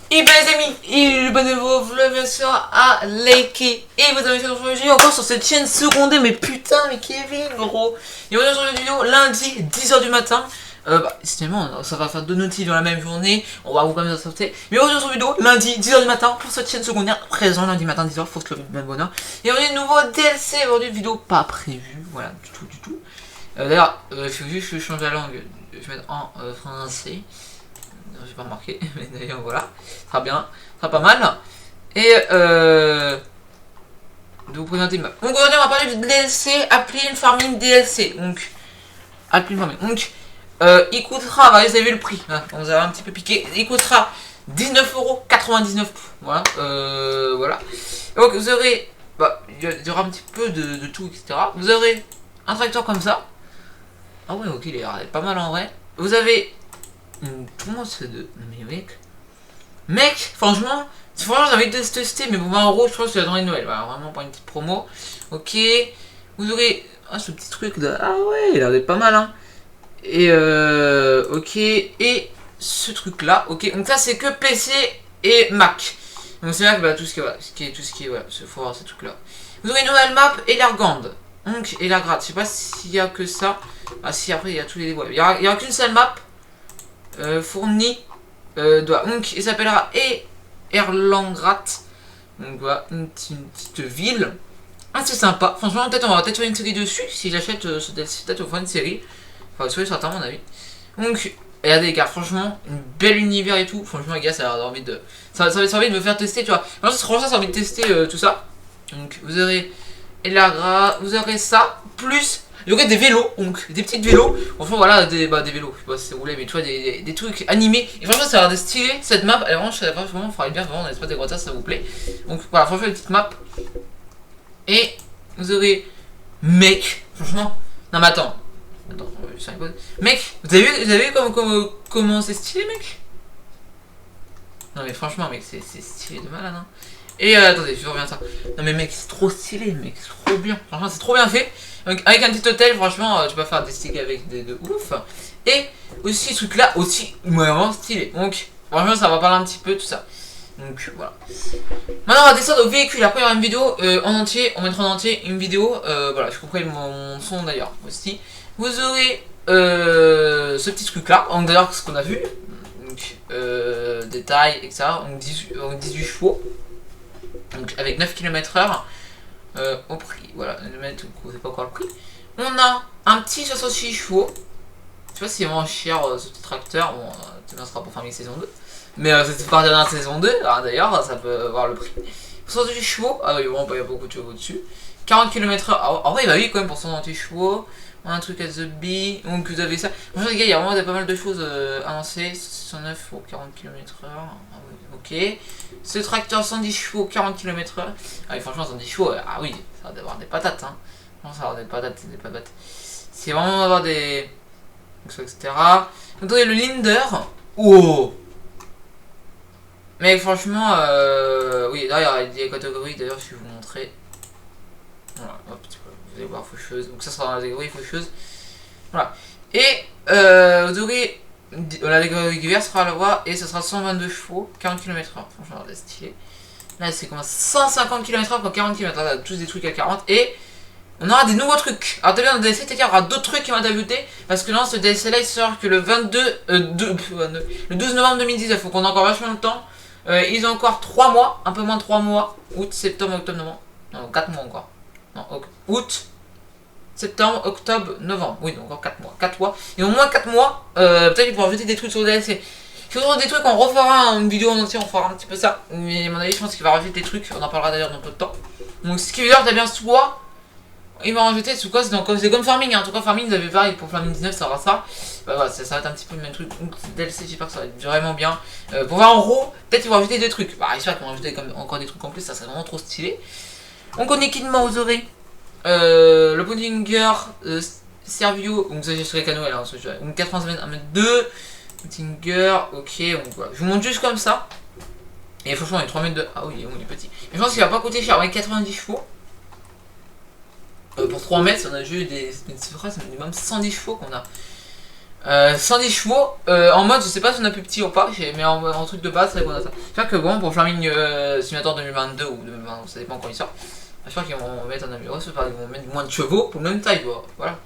Et ben les amis, et le nouveau vlog bien sûr à liker. Et vous avez fait aujourd'hui encore sur cette chaîne secondaire. Mais putain, mais Kevin gros. Et aujourd'hui sur une vidéo lundi 10h du matin. Finalement ça va faire 2 notifs dans la même journée. On va vous quand même sauter. Mais aujourd'hui sur une vidéo lundi 10h du matin pour cette chaîne secondaire. Présent lundi matin 10h, faut se lever de même bonheur. Et aujourd'hui nouveau DLC, aujourd'hui vidéo pas prévue. Voilà, du tout. D'ailleurs, il faut juste que je change la langue. Je vais mettre en français. J'ai pas remarqué, mais d'ailleurs voilà, ça sera bien, ça sera pas mal. Et de vous présenter ma. Donc aujourd'hui on va parler du DLC Appline Farming DLC. Donc Appline Farming. Donc il coûtera, vous avez vu le prix, hein, on vous a un petit peu piqué. Il coûtera 19,99€. Voilà, voilà. Donc vous aurez, il y aura un petit peu de tout, etc. Vous aurez un tracteur comme ça. Ah ouais, ok, il est pas mal en vrai. Vous avez comment c'est de. Mais mec, franchement j'ai envie de tester, mais pour 20€, je pense que c'est la journée de Noël. Voilà, vraiment pas une petite promo. Ok, vous aurez ce petit truc de. Ah ouais, il a l'air d'être pas mal, hein. Et ok, et ce truc là, ok. Donc ça c'est que PC et Mac. Donc c'est là que tout ce qui est, voilà, il faut voir ce truc là. Vous aurez une nouvelle map et l'Ergande. Donc et la gratte. Je sais pas s'il y a que ça. Ah si, après il y a tous les. Ouais, il y aura qu'une seule map. Fourni donc il s'appellera Erlangrat. Donc voilà, une petite ville assez sympa. Franchement, on va peut-être faire une série dessus. Si j'achète ce DLC, peut-être on fera une série. Enfin, c'est certain, à mon avis. Donc, regardez les gars, franchement, une belle univers et tout. Franchement, les gars, ça a envie de. Ça va envie de me faire tester, tu vois. Franchement, ça a envie de tester tout ça. Donc, vous aurez Elagra, vous aurez ça, plus. Il y aurait des vélos, donc des petites vélos. Enfin voilà, des vélos, je sais pas si c'est roulé, mais tu vois, des trucs animés. Et franchement, ça a l'air de stylé cette map. Et vraiment, je sais pas, vraiment, il faudrait bien vraiment dans l'espace des grottes, ça vous plaît. Donc voilà, franchement, une petite map. Et vous aurez. Mec, franchement. Non, mais attends, mec, vous avez vu comment c'est stylé, mec? Non, mais franchement, mec, c'est stylé de malade, hein. Et attendez, je reviens à ça. Non mais mec, c'est trop stylé, mec, c'est trop bien. Franchement, c'est trop bien fait. Donc, avec un petit hôtel, franchement, tu peux faire des sticks avec de ouf. Et aussi, ce truc là, aussi, vraiment stylé. Donc, franchement, ça va parler un petit peu, tout ça. Donc, voilà. Maintenant, on va descendre au véhicule. Après, il y aura une vidéo en entier. On mettra en entier une vidéo. Voilà, je couperai mon son d'ailleurs aussi. Vous aurez ce petit truc là. Donc, d'ailleurs, ce qu'on a vu. Donc, détails, etc. Donc, 18 chevaux. Donc avec 9 km/h au prix, voilà, le mètre, on sait pas encore le prix. On a un petit 66 chevaux. Je sais pas si c'est vraiment cher ce petit tracteur. Bon, ça sera pour Farming saison 2. Mais c'est pas dans la saison 2, d'ailleurs, ça peut avoir le prix. 68 chevaux, ah oui, bon, il y a beaucoup de chevaux dessus. 40 km/h, ah ouais, bah oui, quand même pour 128 chevaux. On a un truc à The Bee, donc vous avez ça. Bonjour les gars, il y a vraiment pas mal de choses avancées. 69 pour 40 km/h. Ah oui, ok. Ce tracteur 110 chevaux, 40 km/h. Ah oui, franchement, 110 chevaux, ah oui, ça va d'avoir des patates, hein. Non, ça va avoir des patates, c'est des patates. C'est vraiment d'avoir des. Etc. Donc, le Linder. Oh! Mais franchement, oui, d'ailleurs, il y a des catégories, d'ailleurs, je vais vous montrer. Voilà, hop, vous allez voir faucheuse. Donc ça sera dans la catégorie faucheuse. Voilà. Et vous aurez la catégorie régulière sera à la voie et ce sera 122 chevaux, 40 km/h. Franchement, c'est stylé. Là, c'est comment 150 km/h pour 40 km/h. Là, tous des trucs à 40. Et on aura des nouveaux trucs. Alors, dans le DLC, c'est-à-dire qu'il y aura d'autres trucs qui vont être ajoutés. Parce que là, ce DLC là, il sort que le le 12 novembre 2019. Donc, on a encore vachement de temps. Ils ont encore 3 mois, un peu moins de 3 mois. Août, septembre, octobre, novembre. Non, 4 mois encore. Non, août, septembre, octobre, novembre. Oui, donc encore 4 mois. 4 mois. Et au moins 4 mois, peut-être qu'ils pourront ajouter des trucs sur le DLC. Si on a des trucs, on refera une vidéo en entier, on fera un petit peu ça. Mais à mon avis, je pense qu'il va rajouter des trucs. On en parlera d'ailleurs dans peu de temps. Donc, ce qui veut dire que t'as bien soit. Il va rajouter, c'est quoi? C'est comme Farming, hein. En tout cas, Farming, vous avez pareil pour Farming 19, ça aura ça. Bah voilà, ça va être un petit peu le même truc. Donc, DLC, j'espère que ça va être vraiment bien. Pour voir en gros, peut-être qu'ils vont rajouter des trucs. Bah, j'espère qu'ils vont rajouter encore des trucs en plus, ça serait vraiment trop stylé. Donc, en équipement, vous aurez le Pottinger Servio, donc ça j'ai sur les canaux, hein, donc 80 1m2, Pottinger, ok, donc voilà. Je vous montre juste comme ça. Et franchement, il est 3 mètres de. Ah oui, il est petit. Mais je pense qu'il va pas coûter cher, avec 90 chevaux. Pour 3 mètres, on a juste des phrases, c'est minimum 110 chevaux qu'on a. 110 chevaux, en mode, je sais pas si on a plus petit ou pas, mais en truc de base, c'est qu'on a ça. J'espère que bon, pour Farming Simulator 2022 ou 2020, ça dépend quand il sort. J'espère qu'ils vont mettre un amélioré, ils vont mettre moins de chevaux pour le même taille, voilà.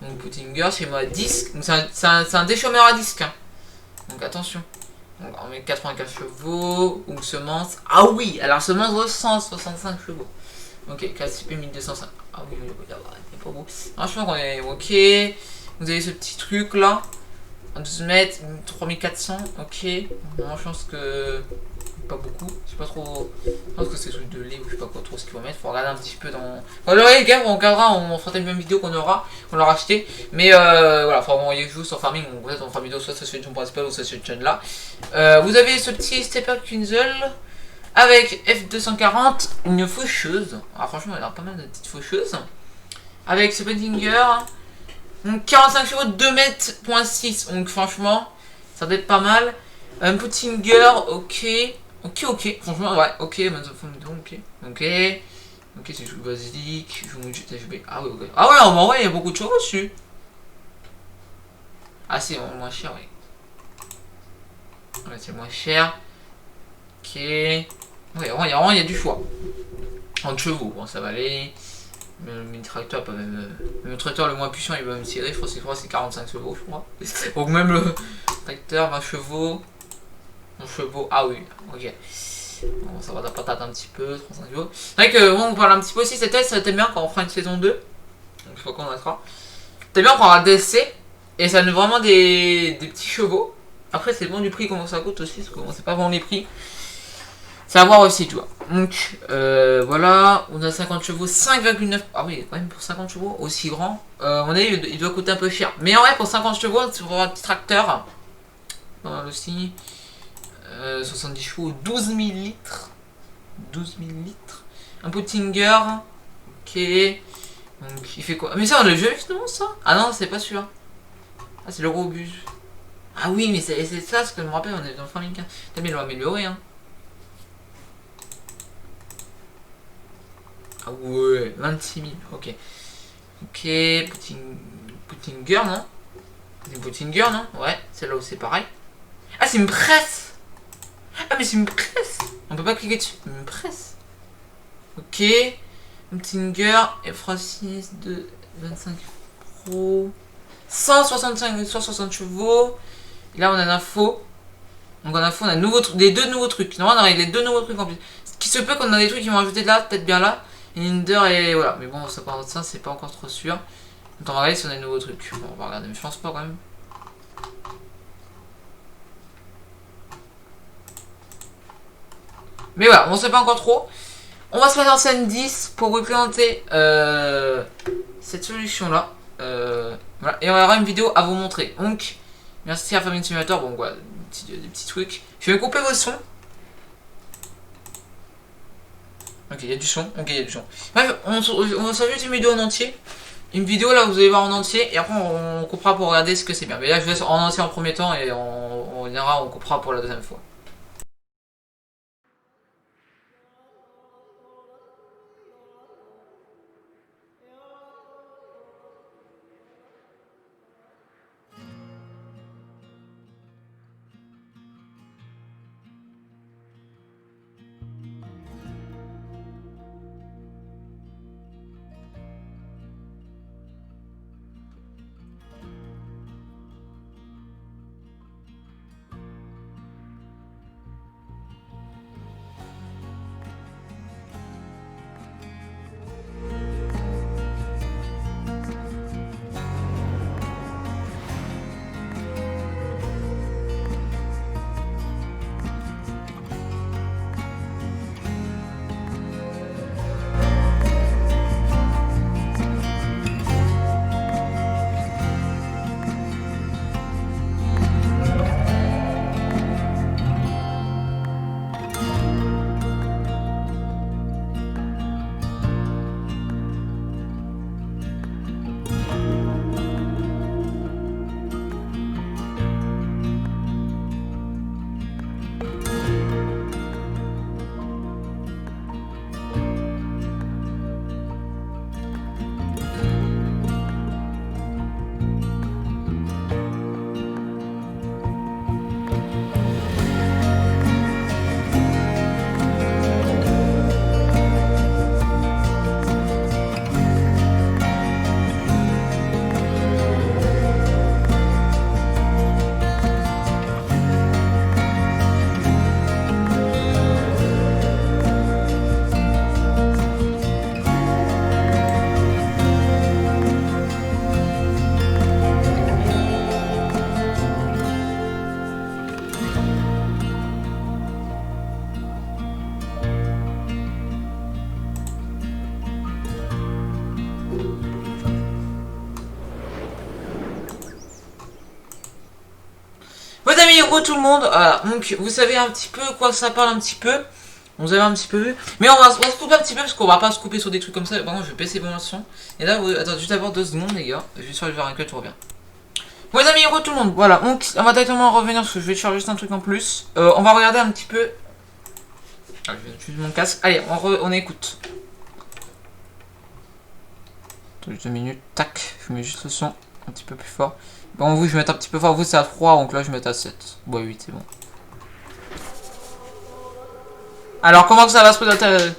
Donc Puttinger, chez moi à disque, donc c'est un déchômeur à disque, hein. Donc attention. Donc on met 95 chevaux, ou semence. Ah oui, alors semence vaut 165 chevaux. Ok, KCP 1205. Ah oui, il est pas beau. Franchement, on est ok. Vous avez ce petit truc là. 12 mètres, 3400. Ok. Moi, je pense que. Pas beaucoup. Je sais pas trop. Je pense que c'est truc de lait ou je sais pas quoi trop ce qu'il faut mettre. Faut regarder un petit peu dans. Alors, les gars, on regardera. On fera une même vidéo qu'on aura. On l'aura acheté. Mais voilà, faut envoyer jouer sur Farming. Donc, peut-être on fera une vidéo soit sur cette chaîne principale ou sur cette chaîne là. Vous avez ce petit Stepper Kunzel. Avec F240, une faucheuse. Alors franchement, il y a pas mal de petites faucheuses. Avec ce Pettinger. Donc 45 chevaux, 2 mètres.6. Donc franchement, ça doit être pas mal. Un Pettinger, ok. Ok. Franchement, ouais, ok. Ok. Ok, c'est joué basique. Ah ouais, ok. Ah ouais, en vrai, il y a beaucoup de chevaux dessus. Ah, c'est moins cher, oui. Ouais, c'est moins cher. Ok. Ouais, il y a du choix. En chevaux, bon, ça va aller. Mais le tracteur, pas même. Le tracteur le moins puissant, il va me tirer. Je crois que c'est 45 chevaux, je crois. Donc, même le tracteur, 20 chevaux. 11 chevaux. Ah oui, ok. Bon, ça va la patate un petit peu. 35 chevaux. C'est vrai que, bon, on parle un petit peu aussi. Cette tête, ça t'aime bien quand on fera une saison 2. Donc, je crois qu'on mettra. T'aimes bien quand on aura DLC. Et ça donne vraiment des petits chevaux. Après, c'est bon du prix, comment ça coûte aussi. Parce qu'on sait pas vraiment les prix. C'est à voir aussi, tu vois. Donc, voilà, on a 50 chevaux, 5,9. Ah oui, quand même pour 50 chevaux, aussi grand. On a il doit coûter un peu cher. Mais en vrai, pour 50 chevaux, pour un petit tracteur, aussi, 70 chevaux, 12 000 litres. 12 000 litres. Un Pottinger, ok. Donc, il fait quoi? Mais ça, on l'a déjà vu finalement, ça? Ah non, c'est pas sûr. Ah, c'est le gros bus. Ah oui, mais c'est ça, ce que je me rappelle, on est dans le Farming 15. Mais ils l'ont amélioré, hein. Ah ouais, 26 000, ok. Ok, Pottinger, non? C'est une Pottinger, non? Ouais, celle-là aussi, c'est pareil. Ah, c'est une presse! Ah, mais c'est une presse! On peut pas cliquer dessus, une presse. Ok, Pottinger, F6 de 25 Pro. 160 chevaux. Et là, on a l'info. Donc, en info, on a les deux nouveaux trucs. Normalement, on a les deux nouveaux trucs en plus. Ce qui se peut qu'on a des trucs qui vont ajouter là, peut-être bien là. Linder et voilà. Mais bon, ça part de ça, c'est pas encore trop sûr. Donc on va regarder si on a des nouveaux trucs. Bon, on va regarder, mais je pense pas quand même. Mais voilà, on sait pas encore trop. On va se mettre en scène 10 pour vous présenter cette solution là. Voilà. Et on aura une vidéo à vous montrer. Donc, merci à Farming Simulator. Bon, voilà, des petits trucs. Je vais couper vos sons. Ok, il y a du son. Ok, il y a du son. Bref, on va se faire une vidéo en entier. Une vidéo là, vous allez voir en entier. Et après, on coupera pour regarder ce que c'est bien. Mais là, je vais en entier en premier temps et on ira, on coupera pour la deuxième fois. re tout le monde. Voilà, donc vous savez un petit peu quoi ça parle un petit peu. Vous avez un petit peu vu. Mais on va se couper un petit peu parce qu'on va pas se couper sur des trucs comme ça. Par contre, je vais baisser mon son. Et là, attends, juste d'abord 2 secondes, les gars. Je vais sur le faire un cut, je reviens. Bon, les amis, re tout le monde. Voilà, donc on va directement revenir parce que je vais charger juste un truc en plus. On va regarder un petit peu. Ah, je vais utiliser mon casque. Allez, on écoute. Attends, juste 2 minutes. Tac, je mets juste le son un petit peu plus fort. Bon, vous, je vais mettre un petit peu fort. Vous, c'est à 3, donc là, je vais mettre à 7. Bon, 8, c'est bon. Alors, comment que ça va se présenter?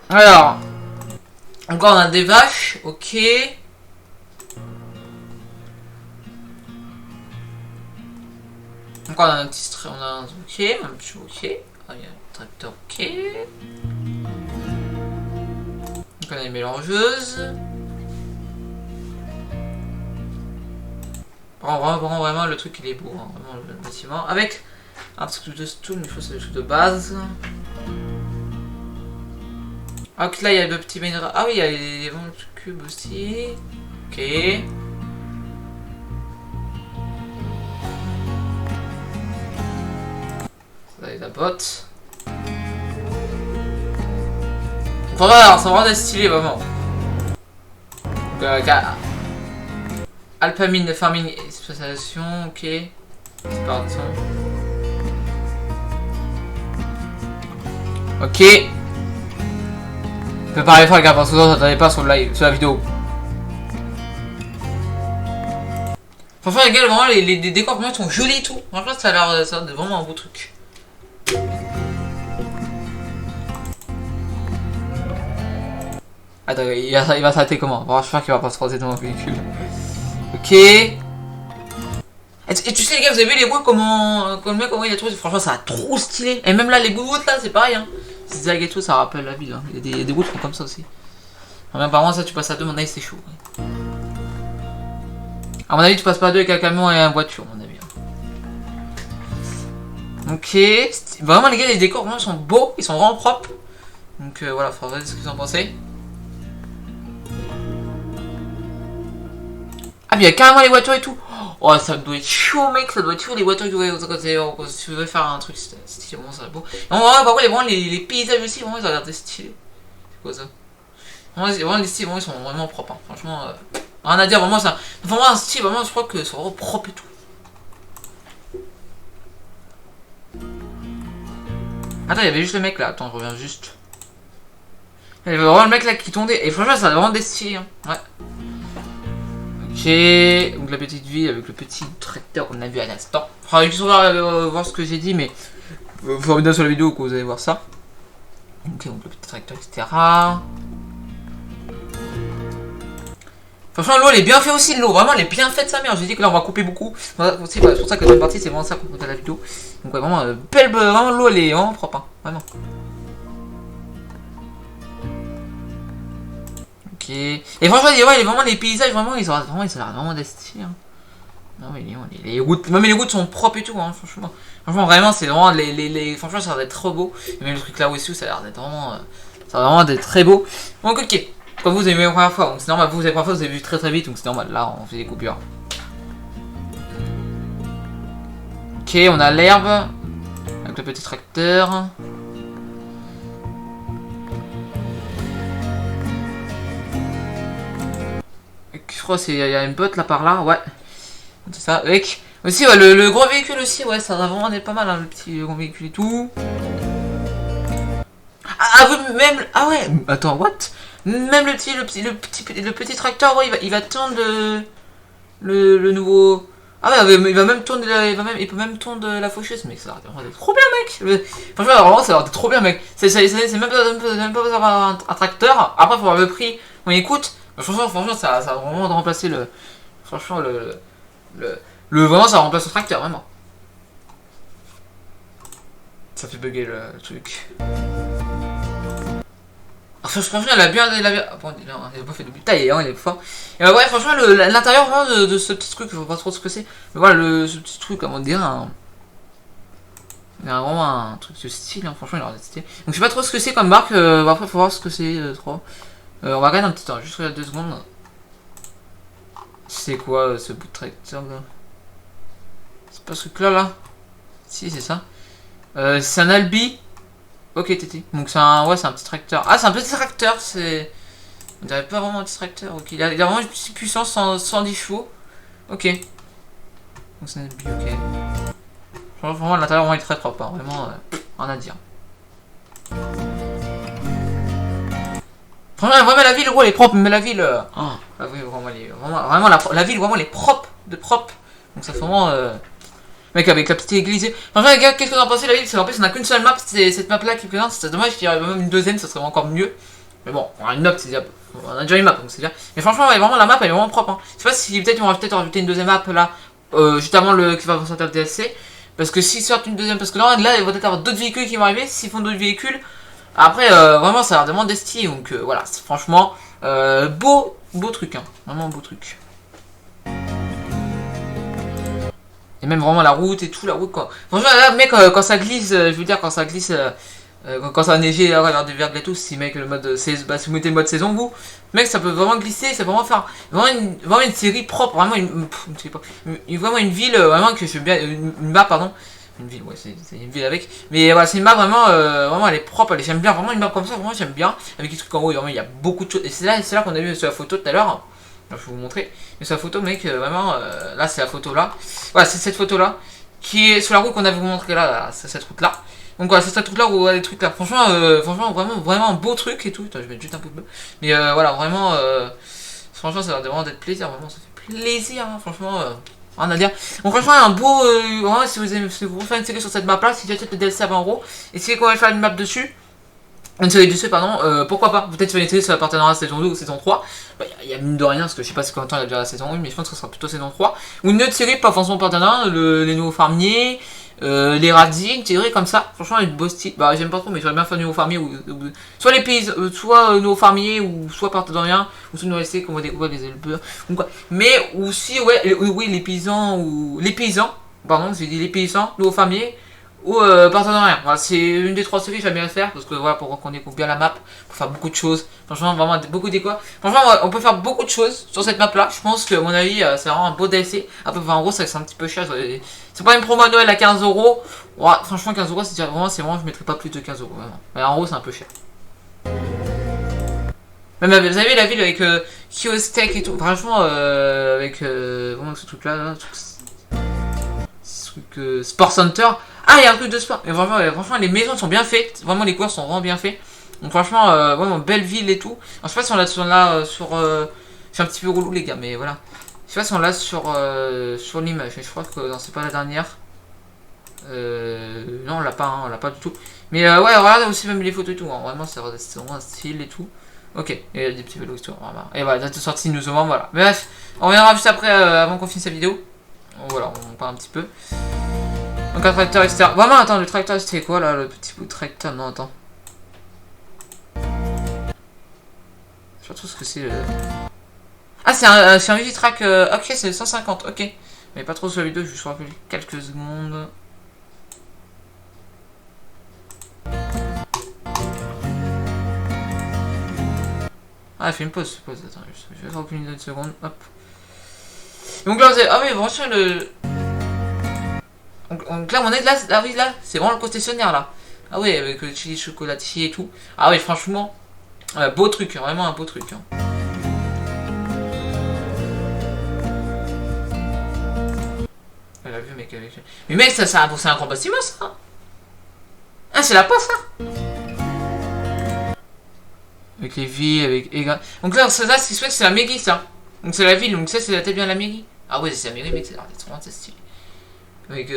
Alors, encore on a des vaches, ok. Encore on a un petit on a un ok, un petit ok. Ah, il y a un tracteur, ok. Donc on a une mélangeuse. Vraiment, le truc il est beau, hein, vraiment le bâtiment. Avec un petit truc de stool, mais il faut c'est des trucs de base. Ah, donc là il y a le petit minéral. Ah oui, il y a les cubes aussi. Ok. Là il y a la botte. Voilà, c'est vraiment stylé, vraiment. Donc, Alpamine, farming, spécialisation, ok. C'est parti. Ok. Je peux parler fort les gars parce que ça t'attendait pas sur le live, sur la vidéo. Franchement les gars, vraiment les décors pour moi sont jolis et tout. Franchement ça a l'air de vraiment un beau truc. Attends, il va s'arrêter comment? Bon, je crois qu'il va pas se croiser dans mon véhicule. Ok. Et tu sais les gars, vous avez vu les roues comment le mec comment il a trouvé? Franchement ça a trop stylé. Et même là les bouts là c'est pareil hein. Ces algues et tout ça rappelle la ville hein. Il y a des routes qui sont comme ça aussi. Alors, apparemment ça tu passes à 2, mon avis c'est chaud. Ouais. À mon avis tu passes pas à 2 avec un camion et une voiture à mon avis. Ok. Vraiment les gars les décors vraiment sont beaux, ils sont vraiment propres. Donc voilà, faudra voir ce que vous en pensez. Ah mais il y a carrément les voitures et tout. Oh ça doit être chaud mec, ça doit être chaud les voitures quand tu veux faire un truc stylé, vraiment ça va être beau. Et on va voir vraiment les paysages aussi, vraiment ils ont l'air de stylés. C'est quoi ça? Vraiment les styles, vraiment, ils sont vraiment propres, hein. Franchement, rien à dire, vraiment ça. Vraiment un style, vraiment je crois que c'est vraiment propre et tout. Attends, il y avait juste le mec là, attends je reviens juste. Il y avait vraiment le mec là qui tombait, et franchement ça a vraiment des styles, hein. Ouais. Ok, donc la petite ville avec le petit tracteur qu'on a vu à l'instant. Enfin, juste voir ce que j'ai dit, mais faut revenir sur la vidéo que vous allez voir ça. Ok, donc le petit tracteur, etc. Franchement, l'eau elle est bien faite aussi, l'eau. Vraiment, elle est bien faite sa mère. J'ai dit que là on va couper beaucoup. C'est pour ça que la partie, c'est vraiment ça qu'on compte à la vidéo. Donc, ouais, vraiment, belle, vraiment l'eau elle est vraiment propre, hein. Vraiment. Ok. Et franchement, ouais, vraiment les paysages, vraiment, ils ont vraiment des styles. Hein. Non, mais les routes, même les routes sont propres et tout, hein, franchement. Franchement, vraiment, c'est vraiment franchement, ça a l'air d'être trop beau. Et même le truc là aussi, ça a l'air d'être vraiment, ça a vraiment d'être très beau. Donc, ok. Comme vous avez vu la première fois, donc c'est normal. Vous avez la première fois, vous avez vu très vite, donc c'est normal. Là, on fait des coupures. Ok, on a l'herbe avec le petit tracteur. Je crois qu'il y a une botte là par là, ouais. C'est ça, avec. Aussi, ouais, le gros véhicule aussi, ouais, ça va vraiment être pas mal, hein, le petit gros véhicule et tout. Ah, même. Ah ouais, attends, what? Même le petit tracteur, ouais, il va tondre le nouveau. Ah ouais, il va même tondre il peut même tondre la faucheuse, mec, ça a l'air d'être trop bien, mec. Franchement, vraiment, ça a l'air d'être trop bien, mec. C'est même pas besoin d'avoir un tracteur. Après, faut voir le prix. On écoute. Franchement, ça a vraiment de remplacer le. Franchement, vraiment, ça remplace le tracteur, vraiment. Ça fait bugger le truc. Franchement, il a bien. Bon, il a pas fait de taille, il est fort. Et ouais, franchement, l'intérieur vraiment de ce petit truc, je vois pas trop ce que c'est. Mais voilà, ce petit truc, comment dire. Il y a vraiment un truc de style, hein. Franchement, il a l'air de stylé. Donc, je sais pas trop ce que c'est comme marque. Après, faut voir ce que c'est trop. On va regarder un petit temps, juste regarder 2 secondes. C'est quoi ce bout de tracteur là? C'est pas ce truc là? Si, c'est ça. C'est un Albi. Ok, Tété. Donc c'est un, ouais, c'est un petit tracteur. Ah, c'est un petit tracteur, c'est... On dirait pas vraiment un petit tracteur. Ok, il a vraiment une petite puissance 110 chevaux. Ok. Donc c'est un Albi, ok. Vraiment, l'intérieur vraiment est très propre, hein. Vraiment, rien à dire. Vraiment la ville, gros, elle est propre, mais la ville... Ah oui, vraiment, la ville, vraiment, elle est propre, de propre. Donc ça fait vraiment... Mec, avec la petite église. Franchement, les gars, qu'est-ce que vous en pensez, la ville? C'est en plus, on a qu'une seule map, c'est cette map-là qui est présente. C'est dommage qu'il y aurait même une deuxième, ça serait encore mieux. Mais bon, on a une map, c'est déjà... On a déjà une map, donc c'est bien. Mais franchement, ouais, vraiment, la map, elle est vraiment propre, hein. Je sais pas si peut-être ils vont peut-être rajouter une deuxième map, là, juste avant le... qui va sortir le DLC. Parce que s'ils sortent une deuxième... Parce que là, ils vont peut-être avoir d'autres véhicules qui vont arriver. S'ils font d'autres véhicules... Après, vraiment, ça leur demande des styles. Donc, voilà, c'est franchement... beau truc, hein. Vraiment beau truc. Et même vraiment la route et tout, la route quoi. Franchement là mec quand ça glisse, je veux dire quand ça glisse, quand ça a neigé vers des verglas et tout, si mec le mode si vous mettez le mode saison vous, mec ça peut vraiment glisser, ça peut vraiment faire vraiment une série propre, vraiment vraiment une ville vraiment que j'aime bien, une map pardon. Une ville, ouais c'est une ville avec. Mais voilà c'est une map vraiment, vraiment elle est propre, j'aime bien vraiment une map comme ça, vraiment j'aime bien. Avec des trucs en haut, vraiment il y a beaucoup de choses. Et c'est là qu'on a vu sur la photo tout à l'heure. Je vais vous montrer. Mais sur la photo, mec, vraiment, là, c'est la photo là. Voilà, c'est cette photo là. Qui est sur la route qu'on avait vous montré là, c'est cette route là. Donc voilà, c'est cette route là où on voit les trucs là. Franchement, vraiment un beau truc et tout. Attends, je vais mettre juste un peu de bleu. Mais voilà, vraiment, franchement, ça va vraiment d'être plaisir. Vraiment, ça fait plaisir, hein, franchement. Rien à dire. Donc franchement, un beau, vraiment, si vous faites une série sur cette map là, si vous achètez le DLC à 20 €, et si vous voulez faire une map dessus. Une série dessus, pardon, pourquoi pas? Peut-être faire une série sur la partenariat saison 2 ou saison 3. Bah, y a mine de rien, parce que je sais pas si combien de temps il a déjà la saison 1, mais je pense que ce sera plutôt saison 3. Ou une autre série, pas forcément partenariat, les nouveaux fermiers, les radis, une série comme ça. Franchement, avec beau style. Bah, j'aime pas trop, mais j'aurais bien fait nouveaux fermiers, ou soit les pays, soit nouveaux fermiers, ou soit partenariat, ou soit nouveaux essais qu'on va découvrir les éleveurs, ou quoi. Mais aussi, ouais, oui, les paysans, ou les paysans, pardon, j'ai dit les paysans, nouveaux fermiers. Ou partenariat, voilà, c'est une des 3 séries que j'aime bien faire parce que voilà, pour qu'on découvre bien la map, pour faire beaucoup de choses. Franchement, vraiment beaucoup d'écho. Franchement, on peut faire beaucoup de choses sur cette map là. Je pense que, à mon avis, c'est vraiment un beau DLC. Un peu 20 €, c'est un petit peu cher. C'est pas une promo à Noël à 15 €. Ouais, franchement, 15 € c'est vraiment, je mettrais pas plus de 15 €. Vraiment. Mais en gros, c'est un peu cher. Même, vous avez vu la ville avec Kiostek et tout. Franchement, avec vraiment ce truc là, ce truc Sport Center. Ah, il y a un truc de sport. Mais franchement, les maisons sont bien faites. Vraiment, les courses sont vraiment bien faits. Donc, franchement, vraiment, belle ville et tout. Alors, je sais pas si on l'a sur. C'est un petit peu relou, les gars, mais voilà. Je sais pas si on l'a sur l'image. Mais je crois que non, c'est pas la dernière. Non, on l'a pas, hein, on l'a pas du tout. Mais ouais, regarde aussi même les photos et tout. Hein. Vraiment, c'est vraiment un style et tout. Ok, et il y a des petits vélos et tout. Et voilà, date de sortie nous novembre, voilà. Mais bref, on reviendra juste après, avant qu'on finisse cette vidéo. Voilà, on parle un petit peu. Donc un tracteur extérieur. Vraiment, attends, le tracteur c'était quoi là, le petit bout de tracteur? Non, attends. Je sais pas trop ce que c'est. Ah, c'est un Uvitrack. Ok, c'est 150, ok. Mais pas trop sur la vidéo, je vous rappelle quelques secondes. Ah, fait une pause. Attends, je vais faire une seconde. Hop. Donc là, ah oui, franchement, donc là, on est là, ah oui, là, c'est vraiment le concessionnaire là. Ah oui, avec le chili chocolatier et tout. Ah oui, franchement, beau truc, hein, vraiment un beau truc. Hein. Elle a vu, mec, avec. Mais mec, ça, c'est un grand bâtiment ça. Ah, c'est la poste ça. Avec les villes, avec. Donc là, ça, ce qui se fait, c'est la mairie ça. Donc c'est la ville, donc ça, c'est peut-être bien la mairie. Ah ouais, c'est la mairie, mec, c'est vraiment stylé. Avec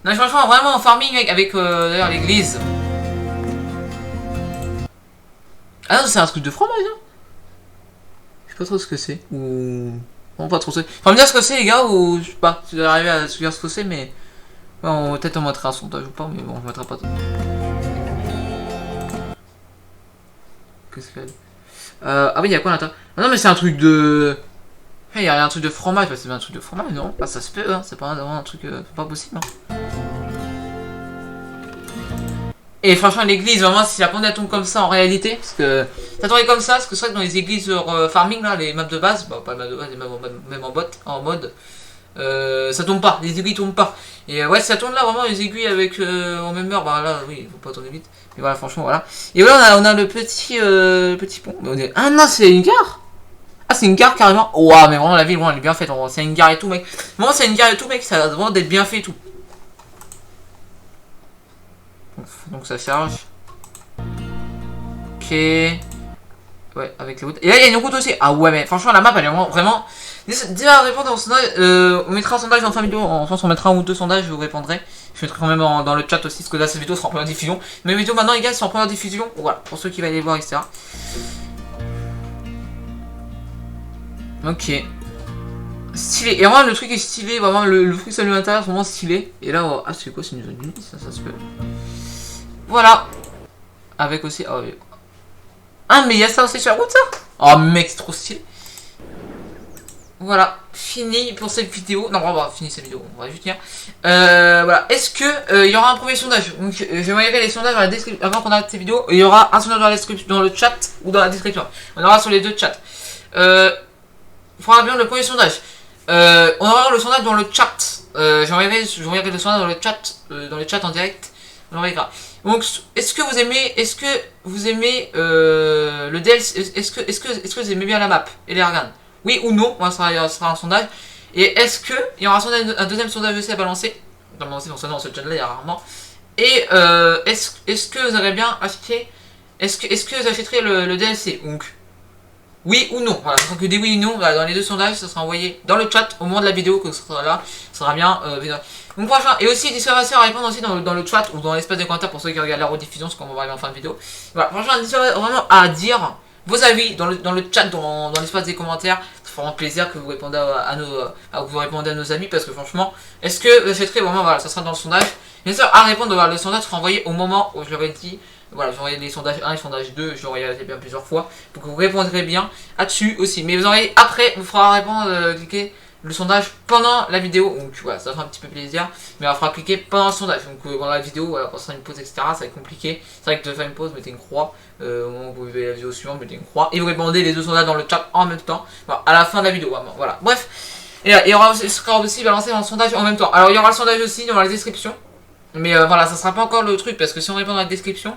non, franchement, vraiment en farming, mec, avec d'ailleurs l'église. Ah non, c'est un truc de fromage, hein. Je sais pas trop ce que c'est. Ou. Bon, pas trop ce que c'est. Enfin, me dire ce que c'est, les gars, ou. Je sais pas, si vous arrivez à se dire ce que c'est, mais. Ouais, peut-être on mettra un sondage ou pas, mais bon, on mettra pas tout. Qu'est-ce qu'elle. Ah oui, il y a quoi à l'intérieur? Ah non, mais c'est un truc de. Il y a un truc de fromage, c'est un truc de fromage, non? Ah, ça se peut, hein, c'est pas vraiment un truc. C'est pas possible, hein. Et franchement, l'église, vraiment, si la pandémie tombe comme ça en réalité, parce que ça tombait comme ça, parce que c'est vrai que dans les églises farming, là, les maps de base, bah, pas les maps de base, les maps même en mode, ça tombe pas, les aiguilles tombent pas. Et ouais, ça tourne là, vraiment, les aiguilles avec en même heure, bah là, oui, il faut pas tourner vite. Mais voilà, franchement, voilà. Et voilà, on a le petit pont. Ah non, c'est une gare. Ah, c'est une gare carrément. Waouh, mais vraiment, la ville, elle est bien faite. C'est une gare et tout, mec. Vraiment, c'est une gare et tout, mec. Ça a vraiment d'être bien fait et tout. Donc ça charge. Ok. Ouais, avec les routes. Et là, il y a une route aussi. Ah ouais, mais franchement, la map, elle est vraiment. Déjà, répondre au sondage. On mettra un sondage en fin de vidéo. En France, on mettra un ou deux sondages, je vous répondrai. Je mettrai quand même dans le chat aussi, parce que là, cette vidéo sera en première diffusion. Mes vidéos maintenant, les gars, sont en première diffusion. Voilà, pour ceux qui vont aller voir, etc. Ok. Stylé. Et vraiment, le truc est stylé. Vraiment, le truc salut à l'intérieur, c'est vraiment stylé. Et là, c'est quoi? C'est une zone unie, ça se peut. Voilà. Avec aussi. Oh, oui. Ah, mais il y a ça aussi sur la route, ça? Oh, mec, c'est trop stylé. Voilà, fini pour cette vidéo. Non, on va finir cette vidéo, on va juste dire. Voilà, est-ce que il y aura un premier sondage? Donc, je vais envoyer les sondages dans la description. Avant qu'on arrête cette vidéo, il y aura un sondage dans la description, dans le chat ou dans la description. On aura sur les deux chats. Il faudra bien le premier sondage. On aura le sondage dans le chat. J'enverrai le sondage dans le chat, dans les chats en direct. On enverra. Donc, est-ce que vous aimez le DLC? Est-ce que vous aimez bien la map et les organes? Oui ou non? Moi, ça sera un sondage. Et est-ce que il y aura un deuxième sondage aussi à balancer? Dans ce channel là, il y a rarement. Et est-ce que vous aurez bien acheté? Est-ce que vous achèterez le DLC? Donc, oui ou non? Voilà, ce sera que des oui ou non. Voilà, dans les deux sondages, ça sera envoyé dans le chat au moment de la vidéo que ce sera là. Ça sera bien. Donc franchement, et aussi des à répondre aussi dans le chat ou dans l'espace des commentaires pour ceux qui regardent la rediffusion, ce qu'on va voir en fin de vidéo. Voilà, franchement, vraiment à dire vos avis dans le chat, dans l'espace des commentaires. Ça fera vraiment plaisir que vous répondez à nos amis, parce que franchement, est-ce que vous achèterez vraiment? Voilà, ça sera dans le sondage. Bien sûr, à répondre, voilà, le sondage sera envoyé au moment où je l'aurais dit. Voilà, j'ai envoyé les sondages 1 et sondage 2, je l'ai envoyé bien plusieurs fois, pour que vous répondrez bien là-dessus aussi. Mais vous envoyez après, vous fera répondre, cliquer le sondage pendant la vidéo, donc voilà, ça fera un petit peu plaisir, mais on fera cliquer pendant le sondage. Donc pendant la vidéo, voilà, quand ça sera une pause, etc., ça va être compliqué. C'est vrai que de faire une pause, mettez une croix, au moment où vous verrez la vidéo suivante, mettez une croix, et vous répondez les deux sondages dans le chat en même temps, voilà, à la fin de la vidéo, vraiment, voilà. Bref, et il y aura aussi, sera aussi balancé dans le sondage en même temps. Alors il y aura le sondage aussi dans la description, mais voilà, ça sera pas encore le truc, parce que si on répond dans la description,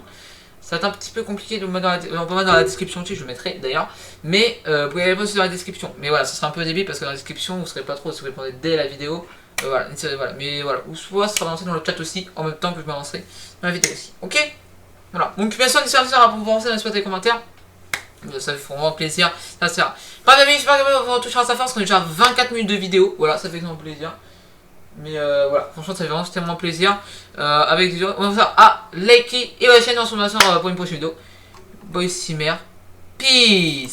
ça va être un petit peu compliqué de le mettre on peut mettre dans la description aussi, je le mettrai d'ailleurs. Mais vous pouvez répondre aussi dans la description. Mais voilà, ça sera un peu débile parce que dans la description, vous ne serez pas trop si vous répondez dès la vidéo. Voilà. Mais voilà, ou soit ça sera lancé dans le chat aussi, en même temps que je me lancerai dans la vidéo aussi. Ok? Voilà. Donc bien sûr, n'hésitez pas à penser dans l'espace des commentaires. Ça fait vraiment plaisir. Ça sert. Pas d'avis, j'espère que vous toucherez à sa fin parce qu'on est déjà à 24 minutes de vidéo. Voilà, ça fait vraiment plaisir. Mais voilà, franchement, ça fait vraiment tellement plaisir. Avec des gens, on va faire à liker et à la chaîne en sommation pour une prochaine vidéo. Boy Simmer, peace.